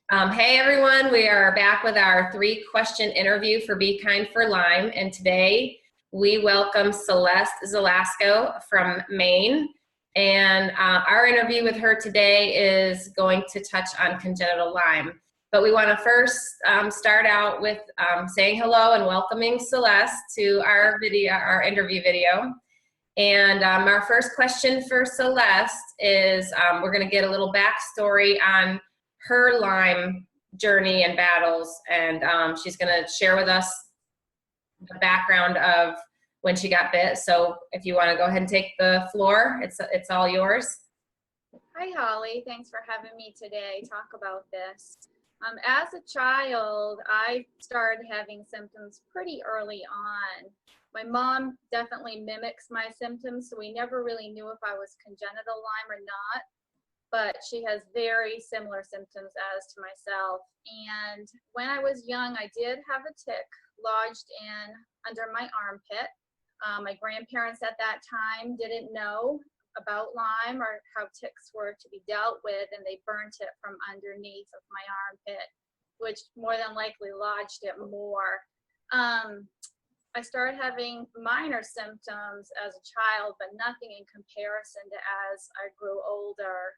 Hey everyone, we are back with our 3-question interview for Be Kind for Lyme, and today we welcome Celeste Zelasko from Maine. And our interview with her today is going to touch on congenital Lyme. But we want to first start out with saying hello and welcoming Celeste to our video, our interview video. And our first question for Celeste is we're going to get a little backstory on her Lyme journey and battles, and she's going to share with us the background of when she got bit. So if you want to go ahead and take the floor, it's all yours. Hi Holly, thanks for having me today talk about this. As a child, I started having symptoms pretty early on. My mom definitely mimics my symptoms, so we never really knew if I was congenital Lyme or not. But she has very similar symptoms as to myself. And when I was young, I did have a tick lodged in under my armpit. My grandparents at that time didn't know about Lyme or how ticks were to be dealt with, and they burnt it from underneath of my armpit, which more than likely lodged it more. I started having minor symptoms as a child, but nothing in comparison to as I grew older.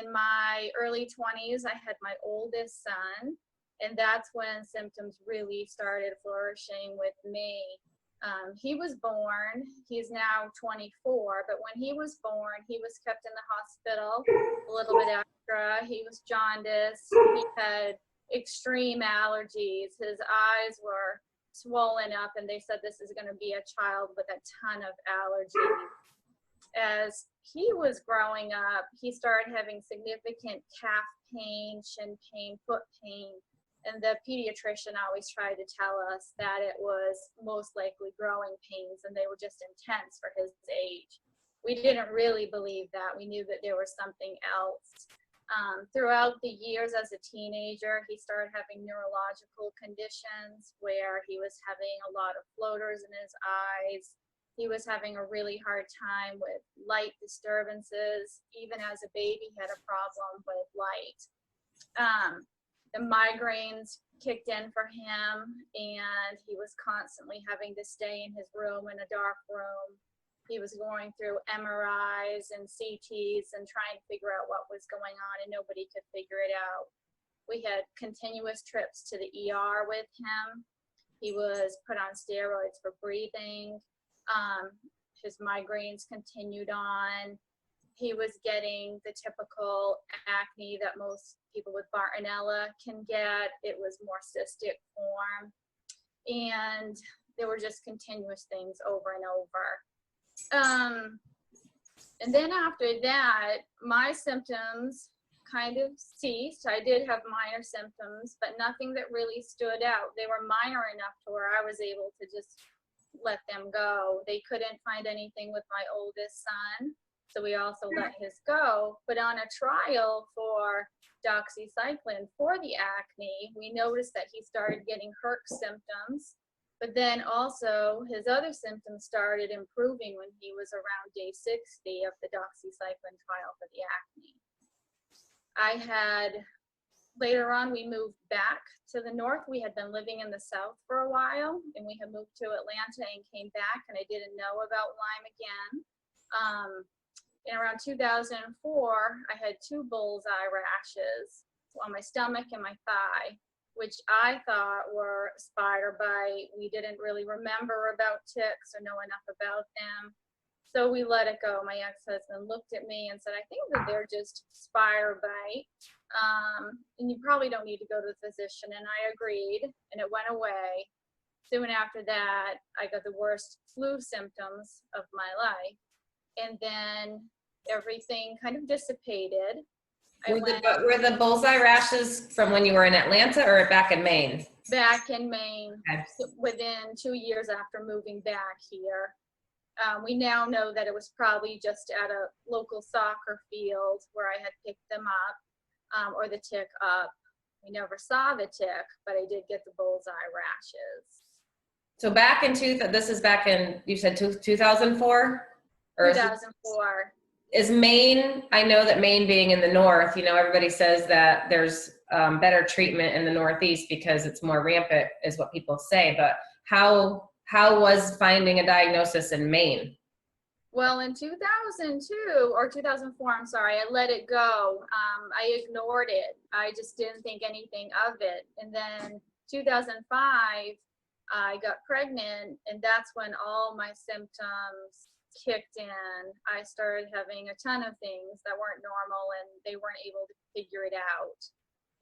In my early 20s, I had my oldest son, and that's when symptoms really started flourishing with me. He was born, he's now 24, but when he was born, he was kept in the hospital a little bit extra. He was jaundiced, he had extreme allergies, his eyes were swollen up, and they said this is going to be a child with a ton of allergies. As he was growing up, he started having significant calf pain, shin pain, foot pain, and the pediatrician always tried to tell us that it was most likely growing pains, and they were just intense for his age. We didn't really believe that. We knew that there was something else. Throughout the years as a teenager, he started having neurological conditions where he was having a lot of floaters in his eyes. He was having a really hard time with light disturbances. Even as a baby, he had a problem with light. The migraines kicked in for him, and he was constantly having to stay in his room, in a dark room. He was going through MRIs and CTs and trying to figure out what was going on, and nobody could figure it out. We had continuous trips to the ER with him. He was put on steroids for breathing. His migraines continued on. He was getting the typical acne that most people with Bartonella can get. It was more cystic form. And there were just continuous things over and over. And then after that, my symptoms kind of ceased. I did have minor symptoms, but nothing that really stood out. They were minor enough to where I was able to just let them go. They couldn't find anything with my oldest son, so we also let his go. But on a trial for doxycycline for the acne, we noticed that he started getting Herc symptoms, but then also his other symptoms started improving when he was around day 60 of the doxycycline trial for the acne. Later on, we moved back to the north. We had been living in the south for a while, and we had moved to Atlanta and came back, and I didn't know about Lyme again. In around 2004, I had 2 bullseye rashes on my stomach and my thigh, which I thought were spider bite. We didn't really remember about ticks or know enough about them. So we let it go. My ex-husband looked at me and said, I think that they're just spider bite. And you probably don't need to go to the physician. And I agreed, and it went away. Soon after that, I got the worst flu symptoms of my life. And then everything kind of dissipated. Were the bullseye rashes from when you were in Atlanta or back in Maine? Back in Maine, okay. Within 2 years after moving back here. We now know that it was probably just at a local soccer field where I had picked them up, or the tick up. We never saw the tick, but I did get the bullseye rashes. So back in this is back in, you said 2004? Or 2004. Is Maine, I know that Maine being in the north, you know, everybody says that there's better treatment in the Northeast because it's more rampant, is what people say. But how was finding a diagnosis in Maine? Well, in 2002 or 2004, I'm sorry, I let it go. I ignored it. I just didn't think anything of it. And then 2005, I got pregnant, and that's when all my symptoms kicked in. I started having a ton of things that weren't normal, and they weren't able to figure it out.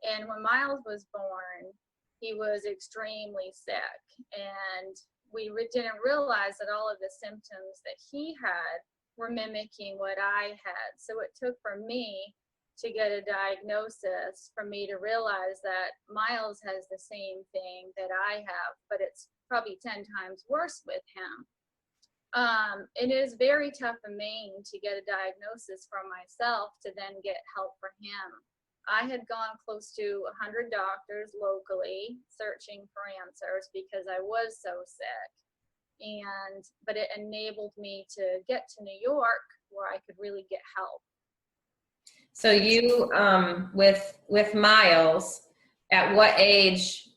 And when Miles was born, he was extremely sick, and we didn't realize that all of the symptoms that he had were mimicking what I had. So it took for me to get a diagnosis for me to realize that Miles has the same thing that I have, but it's probably 10 times worse with him. It is very tough in Maine to get a diagnosis for myself to then get help for him. I had gone close to 100 doctors locally searching for answers because I was so sick. But it enabled me to get to New York where I could really get help. So you, with Miles, at what age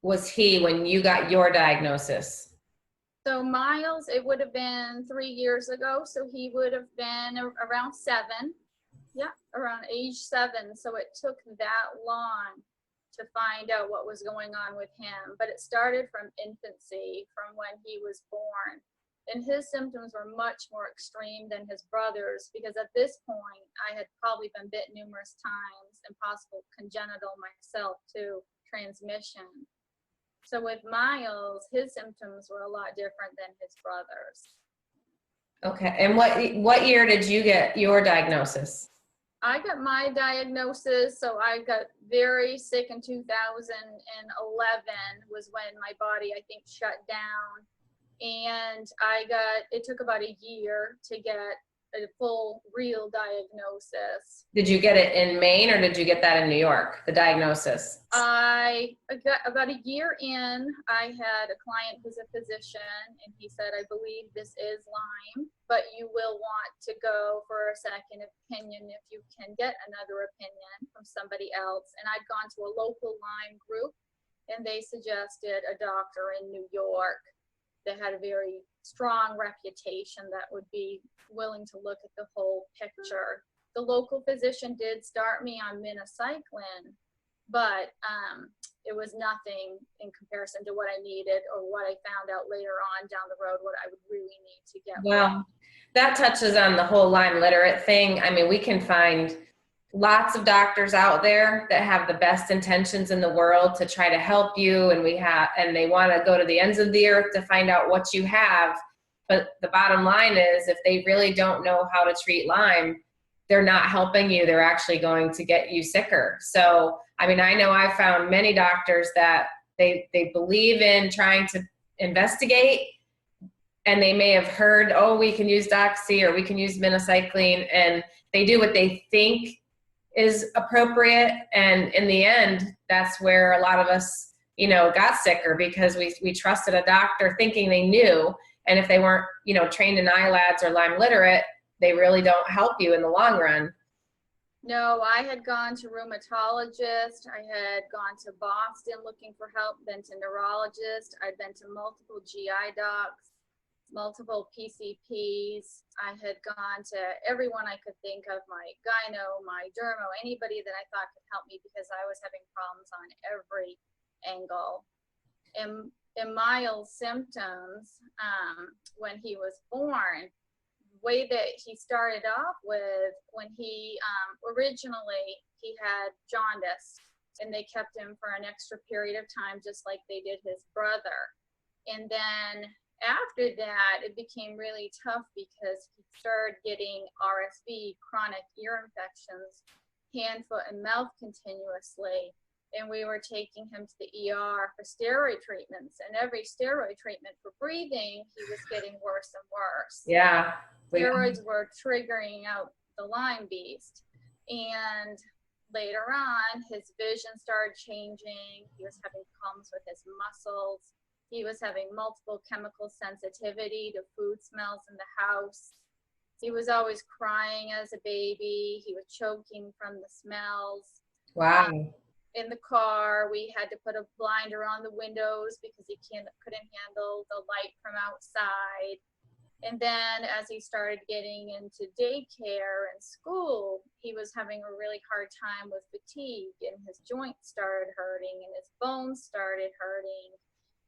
was he when you got your diagnosis? So Miles, it would have been 3 years ago. So he would have been around 7. Yeah, around age 7. So it took that long to find out what was going on with him. But it started from infancy, from when he was born. And his symptoms were much more extreme than his brother's, because at this point, I had probably been bit numerous times and possible congenital myself too, transmission. So with Miles, his symptoms were a lot different than his brother's. Okay. And what year did you get your diagnosis? I got my diagnosis, so I got very sick in 2011 was when my body, I think, shut down. And it took about a year to get a full, real diagnosis. Did you get it in Maine or did you get that in New York, the diagnosis? I got about a year in. I had a client who's a physician, and he said, I believe this is Lyme, but you will want to go for a second opinion if you can get another opinion from somebody else. And I'd gone to a local Lyme group, and they suggested a doctor in New York that had a very strong reputation that would be willing to look at the whole picture. The local physician did start me on minocycline, but it was nothing in comparison to what I needed or what I found out later on down the road, what I would really need to get well. That touches on the whole Lyme literate thing. I mean, we can find lots of doctors out there that have the best intentions in the world to try to help you, and they want to go to the ends of the earth to find out what you have. But the bottom line is, if they really don't know how to treat Lyme, they're not helping you. They're actually going to get you sicker. So, I mean, I know I found many doctors that they believe in trying to investigate, and they may have heard, oh, we can use doxy or we can use minocycline, and they do what they think is appropriate. And in the end, that's where a lot of us, got sicker, because we trusted a doctor thinking they knew. And if they weren't, trained in ILADS or Lyme literate, they really don't help you in the long run. No, I had gone to rheumatologist. I had gone to Boston looking for help, been to neurologist. I'd been to multiple GI docs, multiple PCPs. I had gone to everyone I could think of, my gyno, my dermo, anybody that I thought could help me, because I was having problems on every angle. And Miles' symptoms, when he was born, the way that he started off with, when he originally he had jaundice, and they kept him for an extra period of time, just like they did his brother. And then after that, it became really tough because he started getting RSV, chronic ear infections, hand, foot, and mouth continuously. And we were taking him to the ER for steroid treatments. And every steroid treatment for breathing, he was getting worse and worse. Yeah. Steroids were triggering out the Lyme beast. And later on, his vision started changing. He was having problems with his muscles. He was having multiple chemical sensitivity to food smells in the house. He was always crying as a baby. He was choking from the smells. Wow. in the car. We had to put a blinder on the windows because he couldn't handle the light from outside. And then as he started getting into daycare and school, he was having a really hard time with fatigue, and his joints started hurting and his bones started hurting.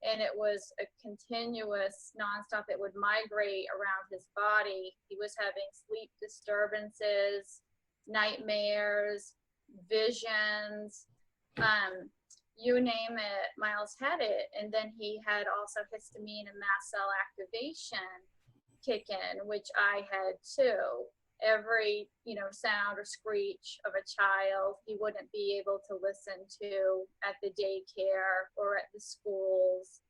And it was a continuous nonstop. It would migrate around his body. He was having sleep disturbances, nightmares, visions, you name it, Miles had it. And then he had also histamine and mast cell activation kick in, which I had too. Every, sound or screech of a child, he wouldn't be able to listen to at the daycare or at the schools.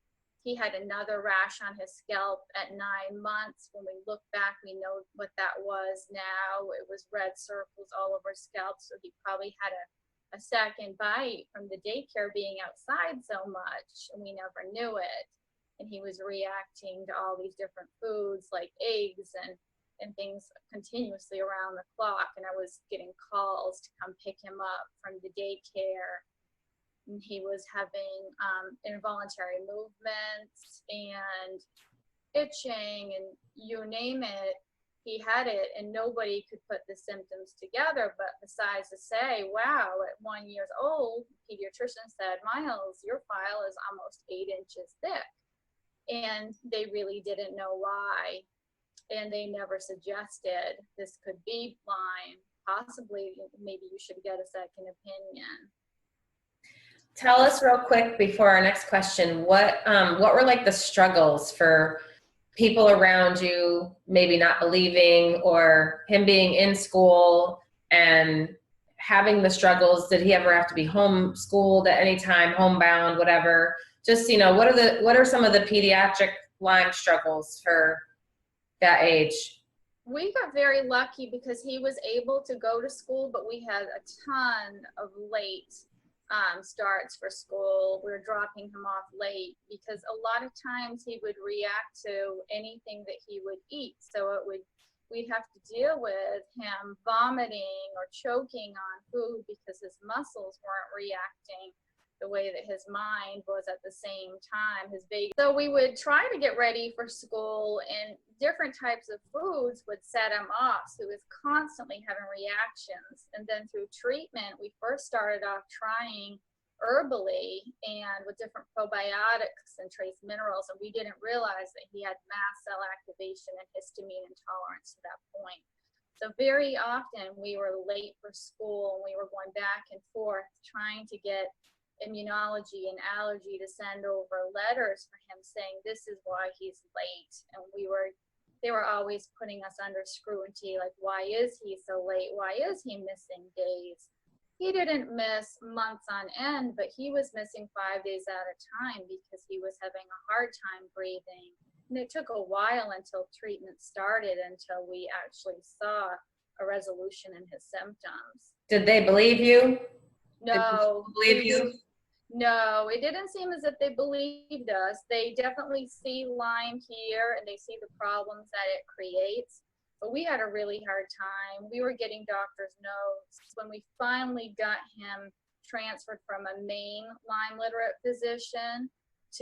He had another rash on his scalp at 9 months. When we look back, we know what that was now. It was red circles all over his scalp. So he probably had a second bite from the daycare being outside so much, and we never knew it. And he was reacting to all these different foods like eggs and things continuously around the clock. And I was getting calls to come pick him up from the daycare. And he was having involuntary movements and itching and you name it. He had it, and nobody could put the symptoms together. But besides to say, wow, at 1 year old, the pediatrician said, Miles, your file is almost 8 inches thick. And they really didn't know why. And they never suggested this could be Lyme. Possibly, maybe you should get a second opinion. Tell us real quick before our next question, what were like the struggles for people around you, maybe not believing, or him being in school and having the struggles? Did he ever have to be homeschooled at any time, homebound, whatever? Just, what are some of the pediatric Lyme struggles for that age? We got very lucky because he was able to go to school, but we had a ton of late starts for school. We were dropping him off late because a lot of times he would react to anything that he would eat. So we'd have to deal with him vomiting or choking on food because his muscles weren't reacting the way that his mind was at the same time. So we would try to get ready for school, and different types of foods would set him off. So he was constantly having reactions. And then through treatment, we first started off trying herbally and with different probiotics and trace minerals, and we didn't realize that he had mast cell activation and histamine intolerance to that point. So very often we were late for school, and we were going back and forth trying to get immunology and allergy to send over letters for him saying this is why he's late. And they were always putting us under scrutiny, like, why is he so late? Why is he missing days? He didn't miss months on end, but he was missing 5 days at a time because he was having a hard time breathing. And it took a while until treatment started, until we actually saw a resolution in his symptoms. Did they believe you? No. Did they believe you? No, it didn't seem as if they believed us. They definitely see Lyme here, and they see the problems that it creates. But we had a really hard time. We were getting doctor's notes. When we finally got him transferred from a Maine Lyme literate physician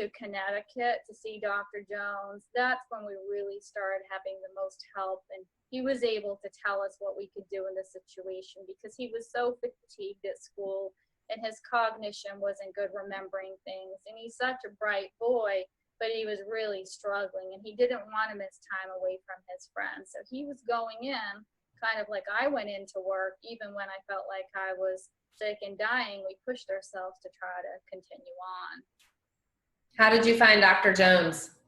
to Connecticut to see Dr. Jones, that's when we really started having the most help. And he was able to tell us what we could do in this situation because he was so fatigued at school. And his cognition wasn't good remembering things. And he's such a bright boy, but he was really struggling, and he didn't want to miss time away from his friends. So he was going in kind of like I went into work, even when I felt like I was sick and dying. We pushed ourselves to try to continue on. How did you find Dr. Jones?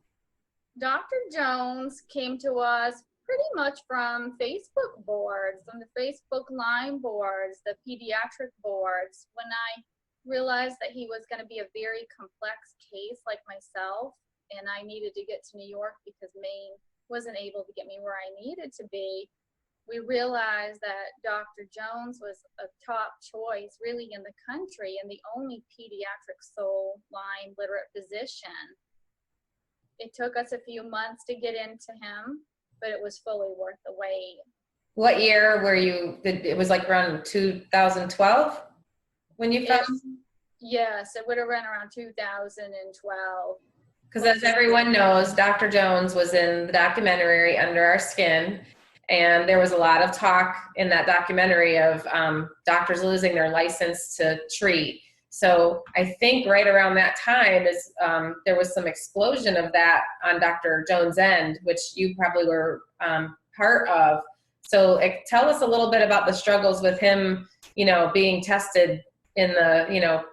Dr. Jones came to us pretty much from Facebook boards, from the Facebook Lyme boards, the pediatric boards. When I realized that he was going to be a very complex case like myself, and I needed to get to New York because Maine wasn't able to get me where I needed to be, we realized that Dr. Jones was a top choice really in the country and the only pediatric sole Lyme literate physician. It took us a few months to get into him, but it was fully worth the wait. What year were you? It was like around 2012? when you found? Yes, it would have run around 2012. Because as everyone knows, Dr. Jones was in the documentary Under Our Skin, and there was a lot of talk in that documentary of doctors losing their license to treat. So I think right around that time is there was some explosion of that on Dr. Jones' end, which you probably were part of. So tell us a little bit about the struggles with him, being tested in the,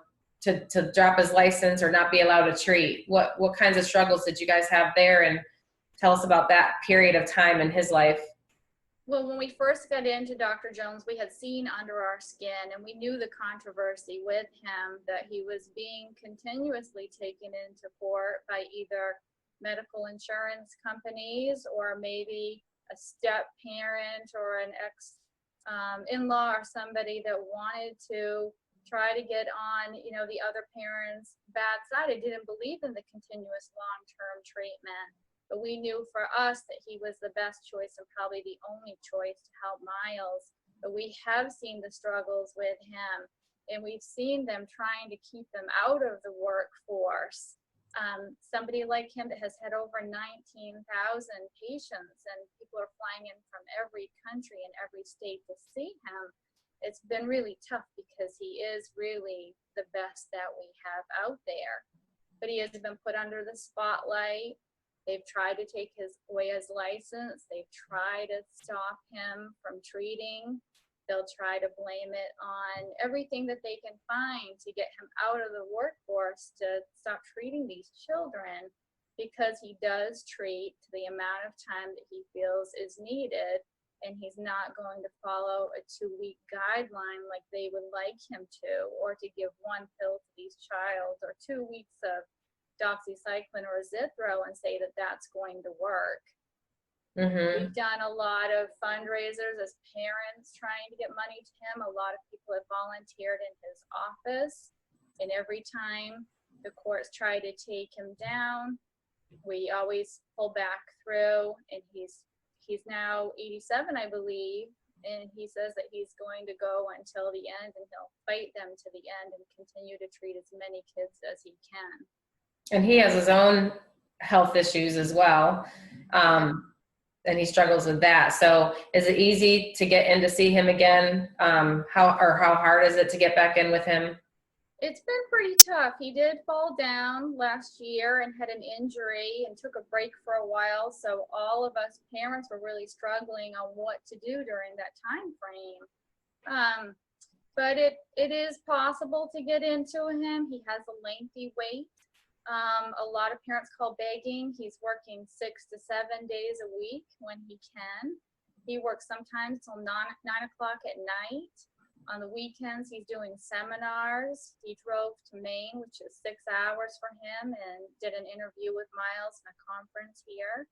to drop his license or not be allowed to treat. What kinds of struggles did you guys have there? And tell us about that period of time in his life. Well, when we first got into Dr. Jones, we had seen Under Our Skin, and we knew the controversy with him, that he was being continuously taken into court by either medical insurance companies or maybe a step parent or an ex in-law or somebody that wanted to try to get on, the other parent's bad side. I didn't believe in the continuous long-term treatment. But we knew for us that he was the best choice and probably the only choice to help Miles. But we have seen the struggles with him, and we've seen them trying to keep him out of the workforce. Somebody like him that has had over 19,000 patients, and people are flying in from every country and every state to see him. It's been really tough because he is really the best that we have out there. But he has been put under the spotlight. They've tried to take away his license. They've tried to stop him from treating. They'll try to blame it on everything that they can find to get him out of the workforce to stop treating these children, because he does treat to the amount of time that he feels is needed, and he's not going to follow a 2-week guideline like they would like him to, or to give one pill to these child or 2 weeks of doxycycline or Zithro and say that that's going to work. Mm-hmm. We've done a lot of fundraisers as parents trying to get money to him. A lot of people have volunteered in his office, and every time the courts try to take him down, we always pull back through. And he's now 87, I believe, and he says that he's going to go until the end, and he'll fight them to the end and continue to treat as many kids as he can. And he has his own health issues as well. And he struggles with that. So is it easy to get in to see him again? How hard is it to get back in with him? It's been pretty tough. He did fall down last year and had an injury and took a break for a while. So all of us parents were really struggling on what to do during that time frame. But it is possible to get into him. He has a lengthy wait. A lot of parents call begging. He's working 6 to 7 days a week when he can. He works sometimes till 9 o'clock at night. On the weekends, he's doing seminars. He drove to Maine, which is 6 hours for him, and did an interview with Miles in a conference here.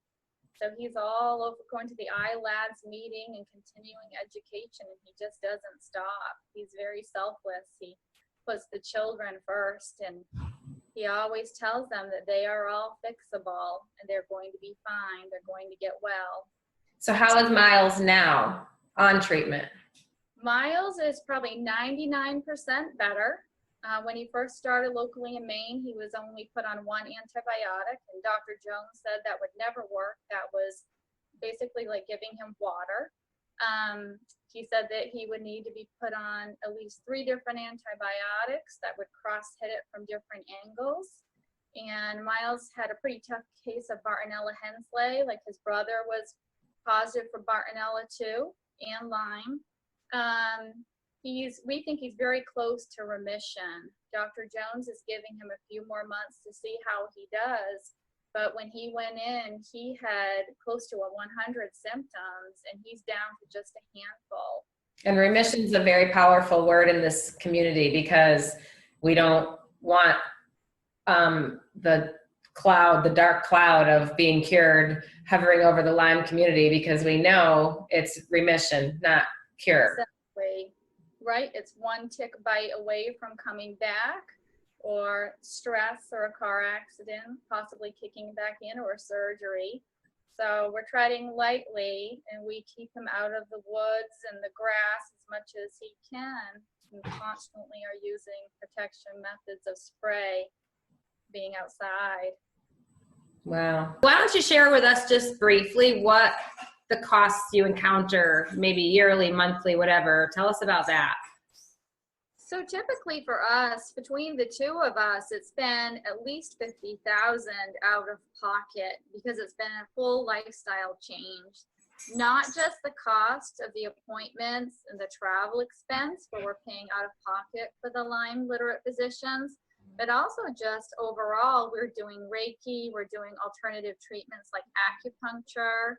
So he's all over, going to the iLabs meeting and continuing education, and he just doesn't stop. He's very selfless. He puts the children first, and he always tells them that they are all fixable and they're going to be fine. They're going to get well. So how is Miles now on treatment? Miles is probably 99% better. When he first started locally in Maine, he was only put on one antibiotic, and Dr. Jones said that would never work. That was basically like giving him water. He said that he would need to be put on at least 3 different antibiotics that would cross-hit it from different angles. And Miles had a pretty tough case of Bartonella Hensley, like his brother was positive for Bartonella too, and Lyme. We think he's very close to remission. Dr. Jones is giving him a few more months to see how he does. But when he went in, he had close to 100 symptoms, and he's down to just a handful. And remission is a very powerful word in this community, because we don't want the dark cloud of being cured hovering over the Lyme community, because we know it's remission, not cure. Exactly. Right? It's one tick bite away from coming back, or stress or a car accident, possibly kicking back in, or surgery. So we're treading lightly, and we keep him out of the woods and the grass as much as he can. and constantly are using protection methods of spray, being outside. Wow. Why don't you share with us just briefly what the costs you encounter, maybe yearly, monthly, whatever. Tell us about that. So typically for us, between the two of us, it's been at least $50,000 out of pocket because it's been a full lifestyle change. Not just the cost of the appointments and the travel expense where we're paying out of pocket for the Lyme literate physicians, but also just overall, we're doing Reiki, we're doing alternative treatments like acupuncture,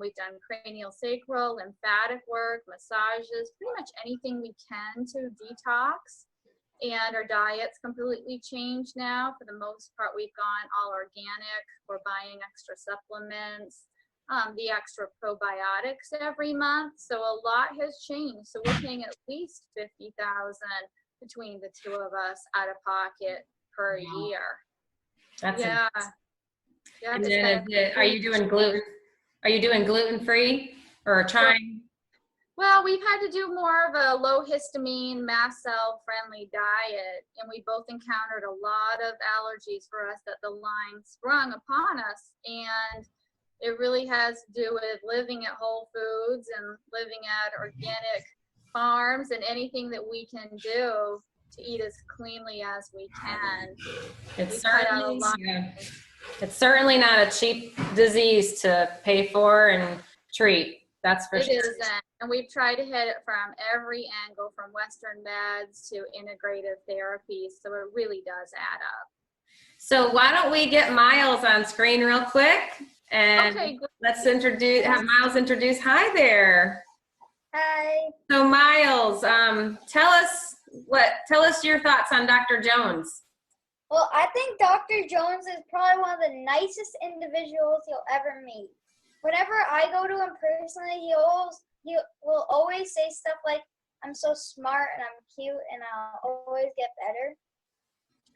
we've done cranial sacral, lymphatic work, massages, pretty much anything we can to detox. And our diet's completely changed now. For the most part, we've gone all organic. We're buying extra supplements, the extra probiotics every month. So a lot has changed. So we're paying at least $50,000 between the two of us out of pocket per year. That's yeah. And then are you doing gluten? Are you doing gluten-free or trying? Well, we've had to do more of a low histamine, mast cell friendly diet, and we both encountered a lot of allergies for us that the Lyme sprung upon us. And it really has to do with living at Whole Foods and living at organic farms and anything that we can do to eat as cleanly as we can. It's certainly not a cheap disease to pay for and treat. That's for sure. It isn't. And we've tried to hit it from every angle, from Western meds to integrative therapies. So it really does add up. So why don't we get Miles on screen real quick, and let's have Miles introduce. Hi there. Hi. So Miles, tell us your thoughts on Dr. Jones. Well, I think Dr. Jones is probably one of the nicest individuals you'll ever meet. Whenever I go to him personally, he will always say stuff like, "I'm so smart and I'm cute and I'll always get better."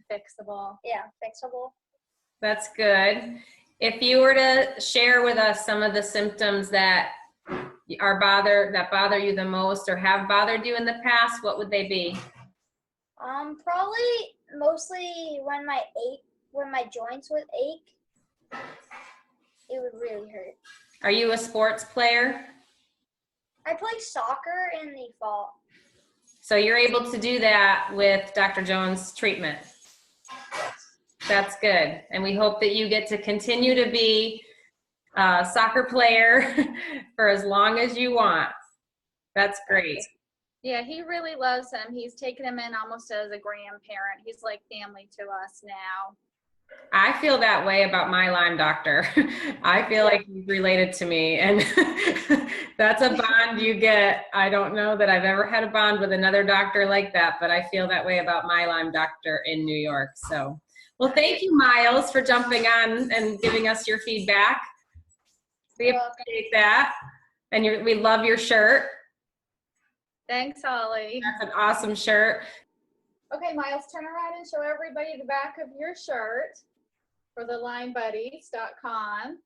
Fixable. Yeah, fixable. That's good. If you were to share with us some of the symptoms that bother you the most or have bothered you in the past, what would they be? Probably mostly when my joints would ache, it would really hurt. Are you a sports player? I play soccer in the fall. So you're able to do that with Dr. Jones' treatment. That's good. And we hope that you get to continue to be a soccer player for as long as you want. That's great. Yeah, he really loves him. He's taken him in almost as a grandparent. He's like family to us now. I feel that way about my Lyme doctor. I feel like he's related to me, and that's a bond you get. I don't know that I've ever had a bond with another doctor like that, but I feel that way about my Lyme doctor in New York. So, well, thank you, Miles, for jumping on and giving us your feedback. We appreciate that, and we love your shirt. Thanks, Holly. That's an awesome shirt. Okay, Miles, turn around and show everybody the back of your shirt for the LymeBuddies.com.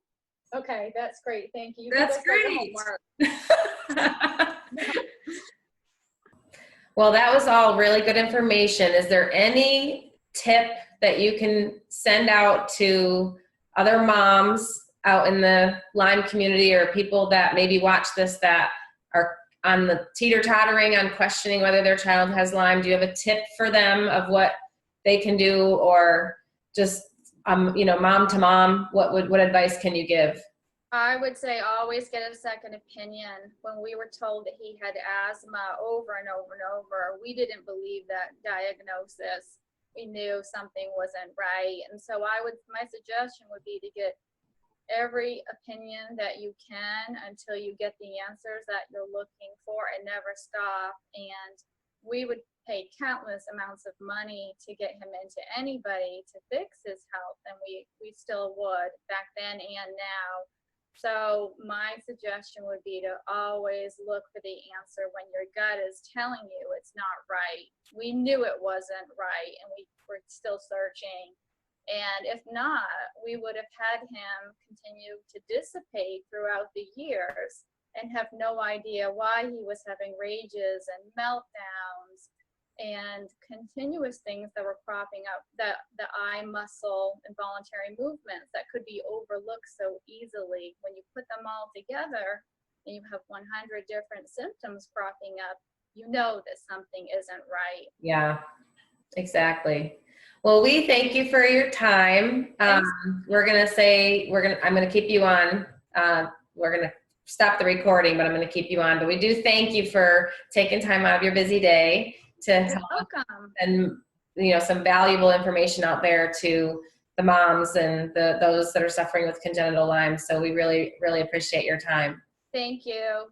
Okay, that's great. Thank you. That's great. Well, that was all really good information. Is there any tip that you can send out to other moms out in the Lyme community or people that maybe watch this that are on the teeter-tottering on questioning whether their child has Lyme? Do you have a tip for them of what they can do, or just mom to mom, what advice can you give? I would say always get a second opinion. When we were told that he had asthma over and over and over, we didn't believe that diagnosis. We knew something wasn't right. And so my suggestion would be to get every opinion that you can until you get the answers that you're looking for, and never stop. And we would pay countless amounts of money to get him into anybody to fix his health, and we still would back then and now. So my suggestion would be to always look for the answer when your gut is telling you it's not right. We knew it wasn't right, and we were still searching. And if not, we would have had him continue to dissipate throughout the years. and have no idea why he was having rages and meltdowns and continuous things that were cropping up, that the eye muscle involuntary movements that could be overlooked so easily. When you put them all together and you have 100 different symptoms cropping up, you know that something isn't right. Yeah, exactly. Well, we thank you for your time. I'm going to keep you on. We're going to stop the recording, but I'm going to keep you on. But we do thank you for taking time out of your busy day to help and, some valuable information out there to the moms and those that are suffering with congenital Lyme. So we really, really appreciate your time. Thank you.